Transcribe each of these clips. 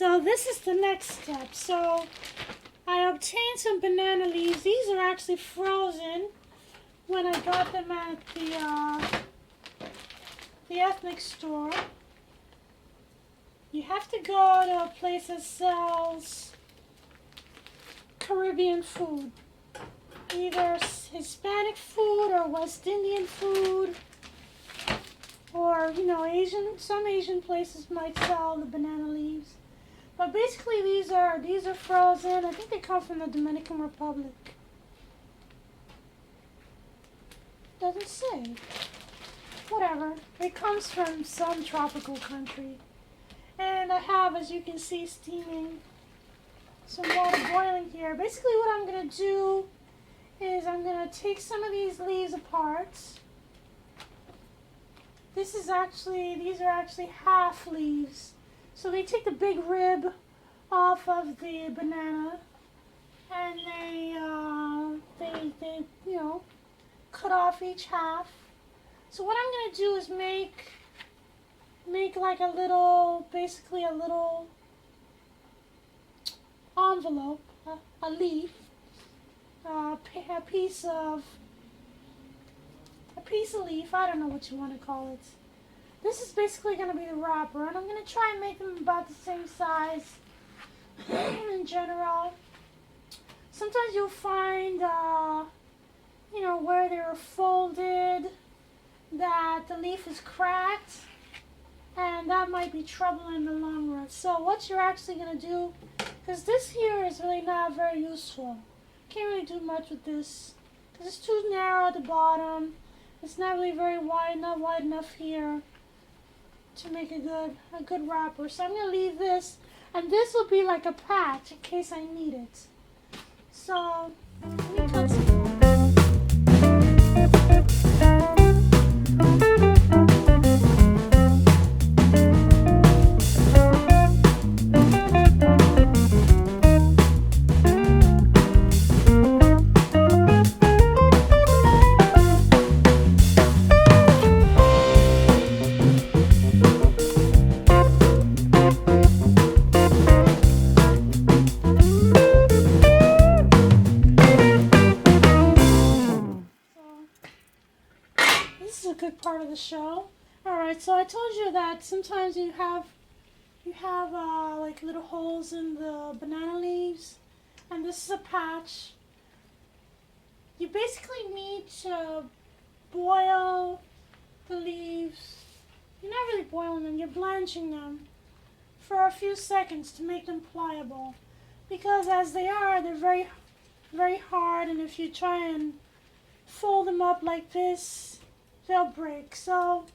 So this is the next step. So I obtained some banana leaves. These are actually frozen when I got them at the ethnic store. You have to go to a place that sells Caribbean food, either Hispanic food or West Indian food, or some Asian places might sell the banana leaves. But basically these are frozen. I think they come from the Dominican Republic. Doesn't say. Whatever. It comes from some tropical country. And I have, as you can see, steaming some water boiling here. Basically what I'm going to do is I'm going to take some of these leaves apart. These are actually half leaves. So they take the big rib off of the banana and they cut off each half. So what I'm going to do is make like basically a little envelope, a leaf, a piece of leaf, I don't know what you want to call it. This is basically going to be the wrapper, and I'm going to try and make them about the same size in general. Sometimes you'll find, where they're folded, that the leaf is cracked, and that might be trouble in the long run. So what you're actually going to do, because this here is really not very useful. Can't really do much with this, because it's too narrow at the bottom. It's not really very wide, not wide enough here to make a good wrapper. So I'm going to leave this, and this will be like a patch in case I need it. So let me cut some. Part of the show. Alright, so I told you that sometimes you have like little holes in the banana leaves, and this is a patch. You basically need to boil the leaves. You're not really boiling them, you're blanching them for a few seconds to make them pliable, because as they are, they're very, very hard, and if you try and fold them up like this, they'll break. So I'm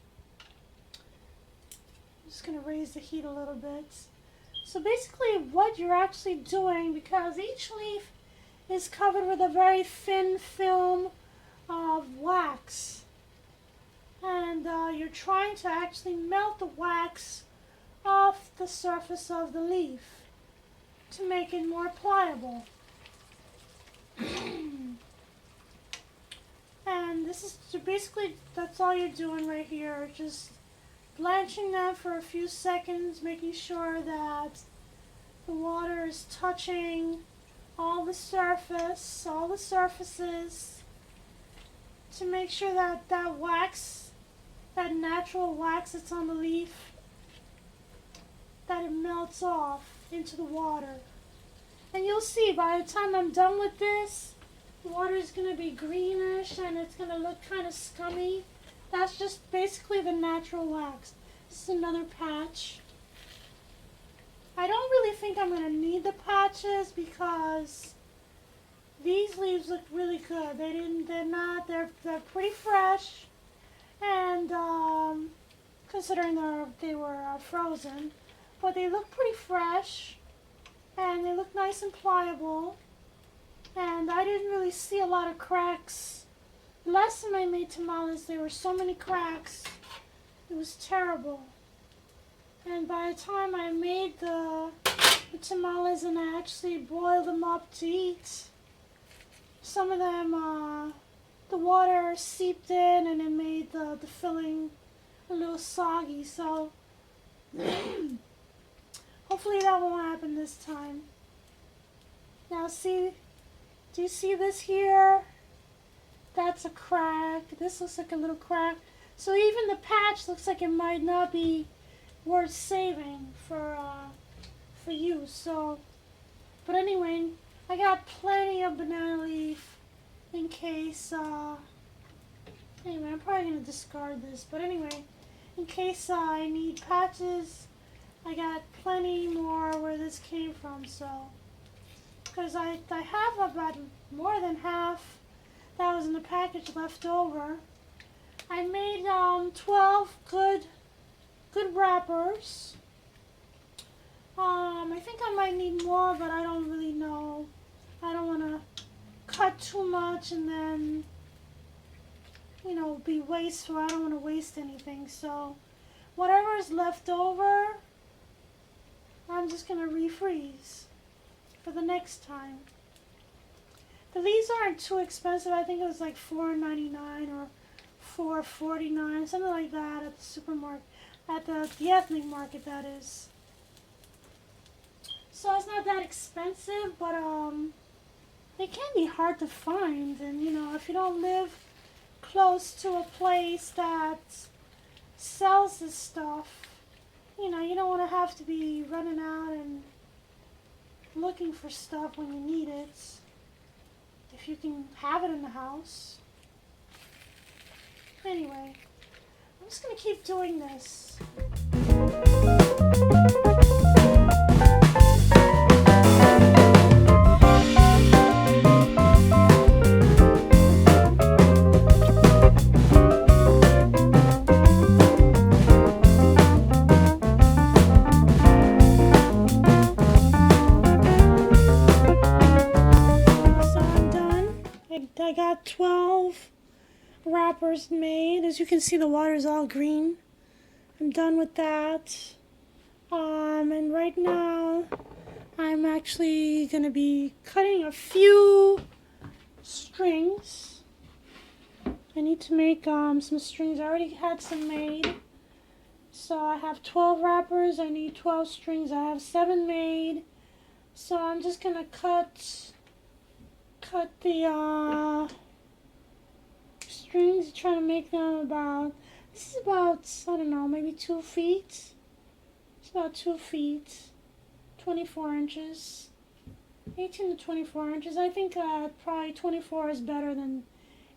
just going to raise the heat a little bit. So basically what you're actually doing, because each leaf is covered with a very thin film of wax, and you're trying to actually melt the wax off the surface of the leaf to make it more pliable. And this is basically, that's all you're doing right here, just blanching them for a few seconds, making sure that the water is touching all the surfaces, to make sure that that wax, that natural wax that's on the leaf, that it melts off into the water. And you'll see by the time I'm done with this, the water is going to be greenish and it's going to look kind of scummy. That's just basically the natural wax. This is another patch. I don't really think I'm going to need the patches because these leaves look really good. They're pretty fresh, and considering they were frozen, but they look pretty fresh and they look nice and pliable. And I didn't really see a lot of cracks. The last time I made tamales, there were so many cracks. It was terrible. And by the time I made the tamales and I actually boiled them up to eat, some of them, the water seeped in and it made the filling a little soggy. So Hopefully that won't happen this time. Now see, do you see this here? That's a crack. This looks like a little crack. So even the patch looks like it might not be worth saving for use. So, but anyway, I got plenty of banana leaf in case. Anyway, I'm probably gonna discard this. But anyway, in case I need patches, I got plenty more where this came from. So, because I have about more than half that was in the package left over. I made 12 good wrappers. I think I might need more, but I don't really know. I don't want to cut too much and then, you know, be wasteful. I don't want to waste anything. So whatever is left over, I'm just going to refreeze for the next time. The leaves aren't too expensive. I think it was like $4.99 or $4.49, something like that at the supermarket, at the ethnic market, that is. So it's not that expensive, but they can be hard to find. And you know, if you don't live close to a place that sells this stuff, you know, you don't want to have to be running out and looking for stuff when you need it. If you can have it in the house. Anyway, I'm just going to keep doing this. I got 12 wrappers made. As you can see, the water is all green. I'm done with that. And right now, I'm actually going to be cutting a few strings. I need to make some strings. I already had some made. So I have 12 wrappers. I need 12 strings. I have 7 made. So I'm just going to cut the strings, trying to make them about, this is about, I don't know, maybe 2 feet. It's about 2 feet, 24 inches, 18 to 24 inches. I think probably 24 is better than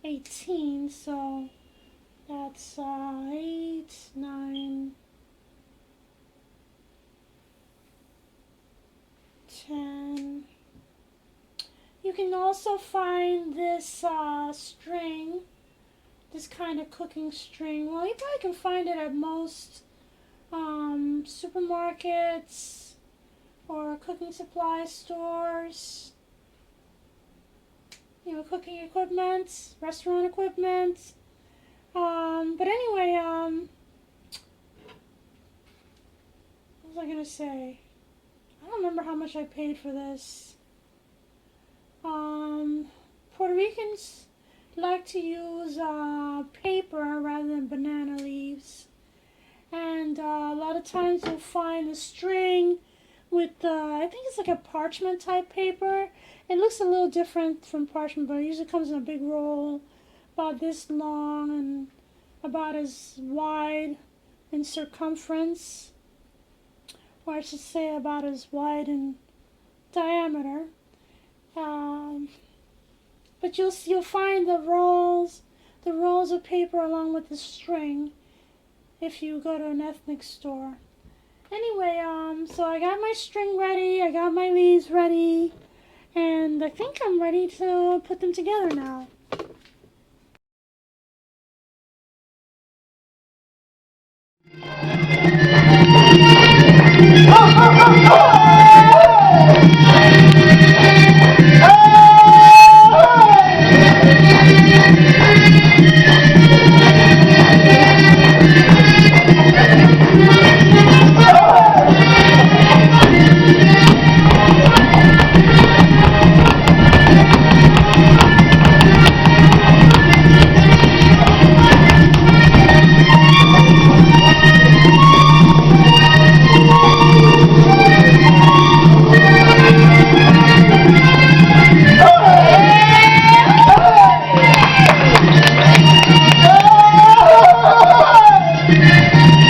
18, so that's 8, 9, 10. You can also find this string, this kind of cooking string. Well, you probably can find it at most supermarkets or cooking supply stores. You know, cooking equipment, restaurant equipment. But anyway, what was I gonna say? I don't remember how much I paid for this. Puerto Ricans like to use paper rather than banana leaves, and a lot of times you'll find a string with I think it's like a parchment type paper. It looks a little different from parchment, but it usually comes in a big roll about this long and about as wide in circumference, or I should say about as wide in diameter. But you'll find the rolls of paper along with the string if you go to an ethnic store. Anyway, so I got my string ready, I got my leaves ready, and I think I'm ready to put them together now.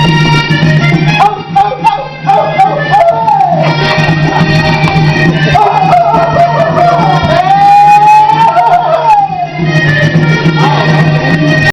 Oh, oh, oh, oh, oh.